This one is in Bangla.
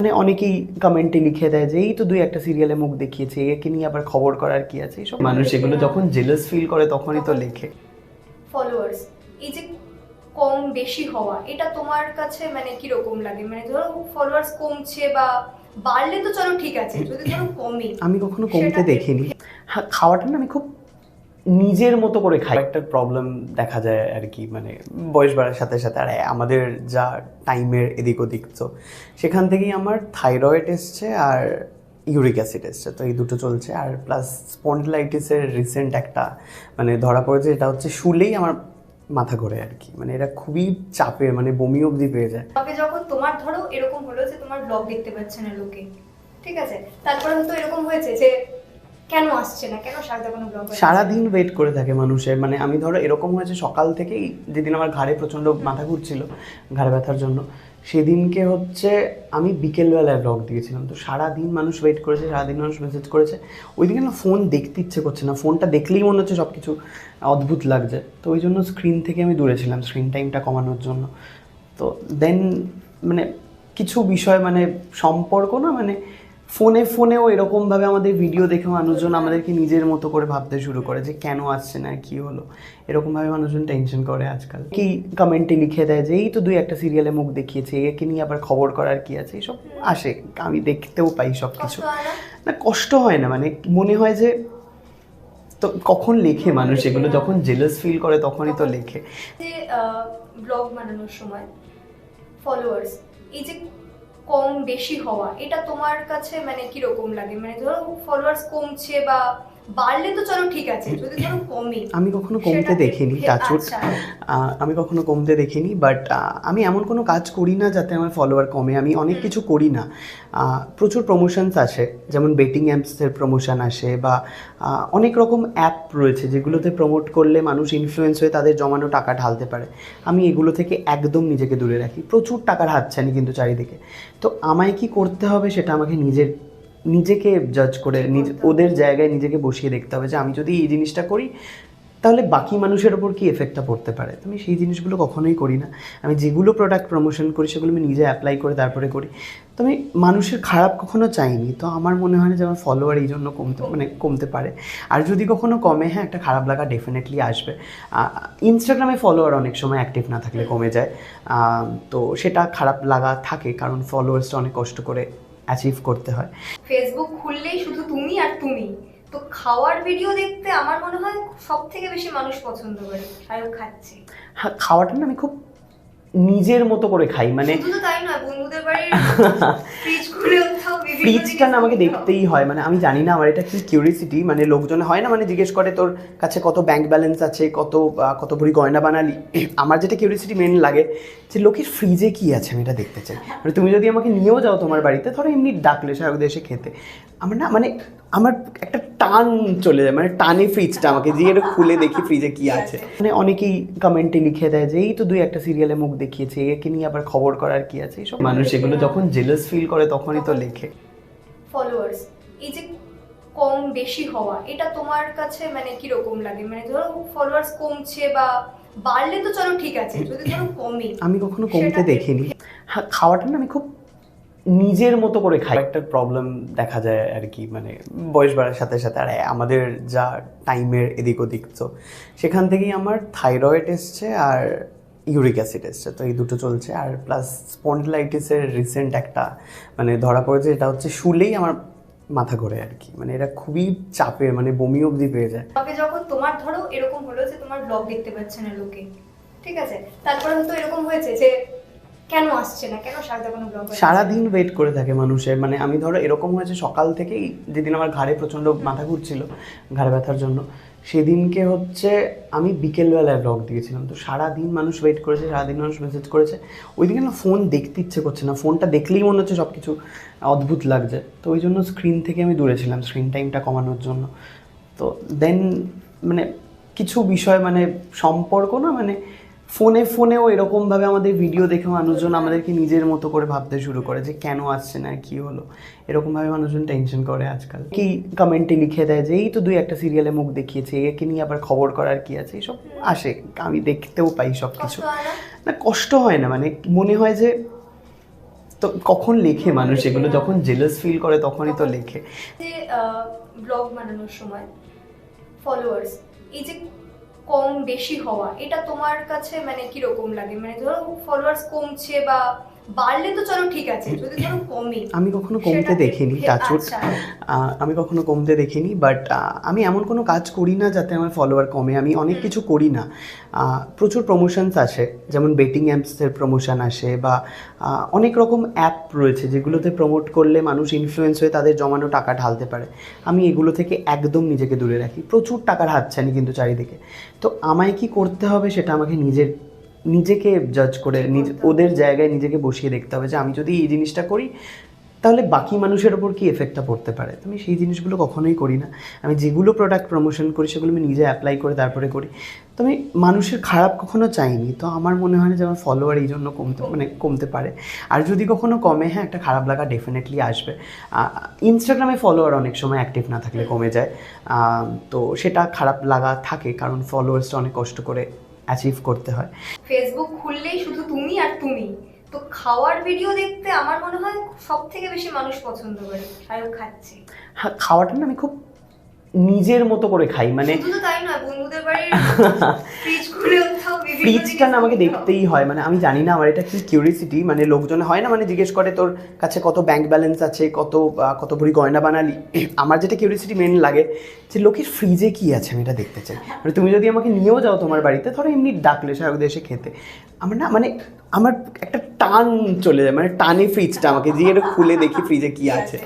মানে অনেকেই কমেন্টে লিখে দেয় যে এই তো দুই একটা সিরিয়ালে মুখ দেখিয়েছে, একে নিয়ে আবার খবর করার কি আছে। এইসব মানুষ এগুলো যখন জেলাস ফিল করে তখনই তো লেখে। ফলোয়ার্স এই যে কম বেশি হওয়া, এটা তোমার কাছে মানে কি রকম লাগে? মানে ধরো ফলোয়ার্স কমছে বা বাড়লে তো চলো ঠিক আছে, যদি ধরো কমে আমি কখনো কমতে দেখিনি। হ্যাঁ, খাওয়াটা না আমি খুব নিজের মতো করে খাই। একটা প্রবলেম দেখা যায় আর কি, মানে বয়স বাড়ার সাথে সাথে আর আমাদের যা টাইমের এদিক ওদিক, তো সেখান থেকেই আমার থাইরয়েড এসছে আর ইউরিক অ্যাসিড এসছে, তো এই দুটো চলছে। আর প্লাস স্পন্ডিলাইটিসের রিসেন্ট একটা মানে ধরা পড়েছে, এটা হচ্ছে শুলেই আমার মাথা ঘোরে আর কি, মানে এটা খুবই চাপের, মানে বমি অবধি পেয়ে যায়। তবে যখন তোমার ধরো এরকম হলো যে তোমার ব্লগ দেখতে পাচ্ছে না লোকে, ঠিক আছে, তারপরে হয়তো এরকম হয়েছে যে কেন আসছে না, কেন সারাদিন কোনো ব্লগ সারাদিন ওয়েট করে থাকে মানুষের। মানে আমি ধরো এরকম হয়েছে সকাল থেকেই, যেদিন আমার ঘাড়ে প্রচণ্ড মাথা ঘুরছিল ঘাড়ে ব্যথার জন্য, সেদিনকে হচ্ছে আমি বিকেলবেলায় ব্লগ দিয়েছিলাম, তো সারাদিন মানুষ ওয়েট করেছে, সারাদিন মানুষ মেসেজ করেছে। ওই দিকে না ফোন দেখতে ইচ্ছে করছে না, ফোনটা দেখলেই মনে হচ্ছে সব কিছু অদ্ভুত লাগছে, তো ওই জন্য স্ক্রিন থেকে আমি দূরে ছিলাম, স্ক্রিন টাইমটা কমানোর জন্য। তো দেন মানে কিছু বিষয় মানে সম্পর্ক না, মানে ফোনেও এরকমভাবে আমাদের ভিডিও দেখে মানুষজন আমাদেরকে নিজের মতো করে ভাবতে শুরু করে যে কেন আসছে না, কি হলো, এরকমভাবে মানুষজন টেনশন করে আজকাল। কি কমেন্টে লিখে দেয় যে এই তো দুই একটা সিরিয়ালে মুখ দেখিয়েছে, একে নিয়ে আবার খবর করার কি আছে। এইসব আসে, আমি দেখতেও পাই সব কিছু। না কষ্ট হয় না, মানে মনে হয় যে তো কখন লেখে মানুষ এগুলো, যখন জেলাস ফিল করে তখনই তো লেখে। যে ব্লগ বানানোর সময় ফলোয়ার্স এই যে কম বেশি হওয়া, এটা তোমার কাছে মানে কি রকম লাগে? মানে ধরো ফলোয়ার্স কমছে বা বাড়লে তো চলো ঠিক আছে, যদি ধরো কমে। আমি কখনো কমতে দেখিনি, টাচউড। আমি কখনো কমতে দেখিনি, বাট আমি এমন কোনো কাজ করি না যাতে আমার ফলোয়ার কমে। আমি অনেক কিছু করি না। প্রচুর প্রমোশনস আসে, যেমন বেটিং অ্যাপসের প্রমোশন আসে, বা অনেক রকম অ্যাপ রয়েছে যেগুলোতে প্রমোট করলে মানুষ ইনফ্লুয়েন্স হয়ে তাদের জমানো টাকা ঢালতে পারে। আমি এগুলো থেকে একদম নিজেকে দূরে রাখি। প্রচুর টাকার হাতছানি কিন্তু চারিদিকে। তো আমায় কি করতে হবে সেটা আমাকে নিজেকে জাজ করে ওদের জায়গায় নিজেকে বসিয়ে দেখতে হবে যে আমি যদি এই জিনিসটা করি তাহলে বাকি মানুষের ওপর কি এফেক্টটা পড়তে পারে। তো আমি সেই জিনিসগুলো কখনোই করি না। আমি যেগুলো প্রোডাক্ট প্রমোশন করি সেগুলো আমি নিজে অ্যাপ্লাই করে তারপরে করি। তো আমি মানুষের খারাপ কখনো চাইনি। তো আমার মনে হয় না যে আমার ফলোয়ার এই জন্য কমতে পারে। আর যদি কখনো কমে, হ্যাঁ একটা খারাপ লাগা ডেফিনেটলি আসবে। ইনস্টাগ্রামে ফলোয়ার অনেক সময় অ্যাক্টিভ না থাকলে কমে যায়, তো সেটা খারাপ লাগা থাকে, কারণ ফলোয়ার্সটা অনেক কষ্ট করে অ্যাচিভ করতে হয়। ফেসবুক খুললেই শুধু তুমি আর তুমি, তো খাওয়ার ভিডিও দেখতে আমার মনে হয় সব থেকে বেশি মানুষ পছন্দ করে শাহরুখ খাচ্ছে। হ্যাঁ, খাওয়াটা না আমি খুব নিজের মতো করে খাই, মানে শুধু তো তাই নয়, বন্ধুদের বাড়ির ফ্রিজ খুলে কোথাও বিভিন্ন ফ্রিজটা না আমাকে জিনিস দেখতেই হয়। মানে আমি জানি না আমার এটা কি কিউরিসিটি, মানে লোকজন হয় না মানে জিজ্ঞেস করে তোর কাছে কত ব্যাংক ব্যালেন্স আছে, কত ভরি গয়না বানালি। আমার যেটা কিউরিসিটি মেন লাগে যে লোকের ফ্রিজে কি আছে আমি এটা দেখতে চাই। মানে তুমি যদি আমাকে নিয়েও যাও তোমার বাড়িতে, ধরো এমনি ডাকলে শাহরুখ এসে খেতে, আমার না মানে আমার একটা টান চলে যায়, মানে টানে ফ্রিজটা আমাকে দিয়ে এটা খুলে দেখি ফ্রিজে কি আছে। মানে অনেকেই কমেন্টে লিখে দেয় যে এই তো দুই একটা সিরিয়ালে মুখ দেখিয়েছে, একে নিয়ে আবার খবর করার কি আছে। এইসব মানুষ এগুলো যখন জেলাস ফিল করে তখনই তো লেখে। ফলোয়ার্স এই যে কম বেশি হওয়া, এটা তোমার কাছে মানে কি রকম লাগে? মানে ধরো ফলোয়ার্স কমছে বা বাড়লে তো চলো ঠিক আছে, যদি ধরো কমে। আমি কখনো কমতে দেখিনি। হ্যাঁ, খাওয়াটা না আমি খুব নিজের মতো করে খাই। একটা প্রবলেম দেখা যায় আর কি, মানে বয়স বাড়ার সাথে সাথে আর আমাদের যা টাইমের এদিক ওদিক, তো সেখান থেকেই আমার থাইরয়েড এসছে আর ইউরিক অ্যাসিড এসছে, তো এই দুটো চলছে। আর প্লাস স্পন্ডিলাইটিসের রিসেন্ট একটা মানে ধরা পড়েছে, এটা হচ্ছে শুলেই আমার মাথা ঘোরে আর কি, মানে এটা খুবই চাপের, মানে বমি অবধি পেয়ে যায়। তবে যখন তোমার ধরো এরকম হলো যে তোমার ব্লগ দেখতে পাচ্ছে না লোকে, ঠিক আছে, তারপরে হয়তো এরকম হয়েছে যে কেন আসছে না, কেন সারাদিন কোনো ব্লগ সারাদিন ওয়েট করে থাকে মানুষের। মানে আমি ধরো এরকম হয়েছে সকাল থেকেই, যেদিন আমার ঘাড়ে প্রচণ্ড মাথা ঘুরছিল ঘাড়ে ব্যথার জন্য, সেদিনকে হচ্ছে আমি বিকেলবেলায় ব্লগ দিয়েছিলাম, তো সারাদিন মানুষ ওয়েট করেছে, সারাদিন মানুষ মেসেজ করেছে। ওই দিকে না ফোন দেখতে ইচ্ছে করছে না, ফোনটা দেখলেই মনে হচ্ছে সব কিছু অদ্ভুত লাগছে, তো ওই জন্য স্ক্রিন থেকে আমি দূরে ছিলাম, স্ক্রিন টাইমটা কমানোর জন্য। তো দেন মানে কিছু বিষয় মানে সম্পর্ক না, মানে ফোনেও এরকমভাবে আমাদের ভিডিও দেখে মানুষজন আমাদেরকে নিজের মতো করে ভাবতে শুরু করে যে কেন আসছে না, কি হলো, এরকমভাবে মানুষজন টেনশন করে আজকাল। কি কমেন্টে লিখে দেয় যে এই তো দুই একটা সিরিয়ালে মুখ দেখিয়েছে, একে নিয়ে আবার খবর করার কি আছে। এইসব আসে, আমি দেখতেও পাই সব কিছু। না কষ্ট হয় না, মানে মনে হয় যে তো কখন লেখে মানুষ এগুলো? যখন জেলাস ফিল করে তখনই তো লেখে। যে ব্লগ বানানোর সময় ফলোয়ার্স এই যে কম বেশি হওয়া, এটা তোমার কাছে মানে কিরকম লাগে? মানে ধরো ফলোয়ার্স কমছে বা বাড়লে তো চলো ঠিক আছে, যদি ধরো কমে। আমি কখনো কমতে দেখিনি, টাচউড। আমি কখনো কমতে দেখিনি, বাট আমি এমন কোনো কাজ করি না যাতে আমার ফলোয়ার কমে। আমি অনেক কিছু করি না। প্রচুর প্রমোশনস আসে, যেমন বেটিং অ্যাপসের প্রমোশন আসে, বা অনেক রকম অ্যাপ রয়েছে যেগুলোতে প্রমোট করলে মানুষ ইনফ্লুয়েন্স হয়ে তাদের জমানো টাকা ঢালতে পারে। আমি এগুলো থেকে একদম নিজেকে দূরে রাখি। প্রচুর টাকার হাতছানি কিন্তু চারিদিকে। তো আমায় কি করতে হবে সেটা আমাকে নিজেকে জাজ করে ওদের জায়গায় নিজেকে বসিয়ে দেখতে হবে যে আমি যদি এই জিনিসটা করি তাহলে বাকি মানুষের ওপর কি এফেক্টটা পড়তে পারে। তো আমি সেই জিনিসগুলো কখনোই করি না। আমি যেগুলো প্রোডাক্ট প্রমোশন করি সেগুলো আমি নিজে অ্যাপ্লাই করে তারপরে করি। তো আমি মানুষের খারাপ কখনো চাইনি। তো আমার মনে হয় না যে আমার ফলোয়ার এই জন্য কমতে পারে। আর যদি কখনো কমে, হ্যাঁ, একটা খারাপ লাগা ডেফিনেটলি আসবে। ইনস্টাগ্রামে ফলোয়ার অনেক সময় অ্যাক্টিভ না থাকলে কমে যায়। তো সেটা খারাপ লাগা থাকে, কারণ ফলোয়ার্সটা অনেক কষ্ট করে অ্যাচিভ করতে হয়। ফেসবুক খুললেই শুধু তুমি আর তুমি। তো খাওয়ার ভিডিও দেখতে আমার মনে হয় সব থেকে বেশি মানুষ পছন্দ করে শাহরুখ খাচ্ছে। হ্যাঁ, খাওয়াটা না আমি খুব নিজের মতো করে খাই। মানে শুধু তো তাই নয়, বন্ধুদের বাড়ির ফ্রিজ খুলে কোথাও বিভিন্ন ফ্রিজটা না আমাকে জিনিস দেখতেই হয়। মানে আমি জানি না, আমার এটা কি কিউরিসিটি। মানে লোকজন হয় না, মানে জিজ্ঞেস করে তোর কাছে কত ব্যাংক ব্যালেন্স আছে, কত ভরি গয়না বানালি। আমার যেটা কিউরিসিটি মেন লাগে যে লোকের ফ্রিজে কি আছে আমি এটা দেখতে চাই। মানে তুমি যদি আমাকে নিয়েও যাও তোমার বাড়িতে, ধরো এমনি ডাকলে শাহরুখ এসে খেতে, আমার না মানে আমার একটা টান চলে যায়, মানে টানে ফ্রিজটা আমাকে দিয়ে এটা খুলে দেখি ফ্রিজে কি আছে।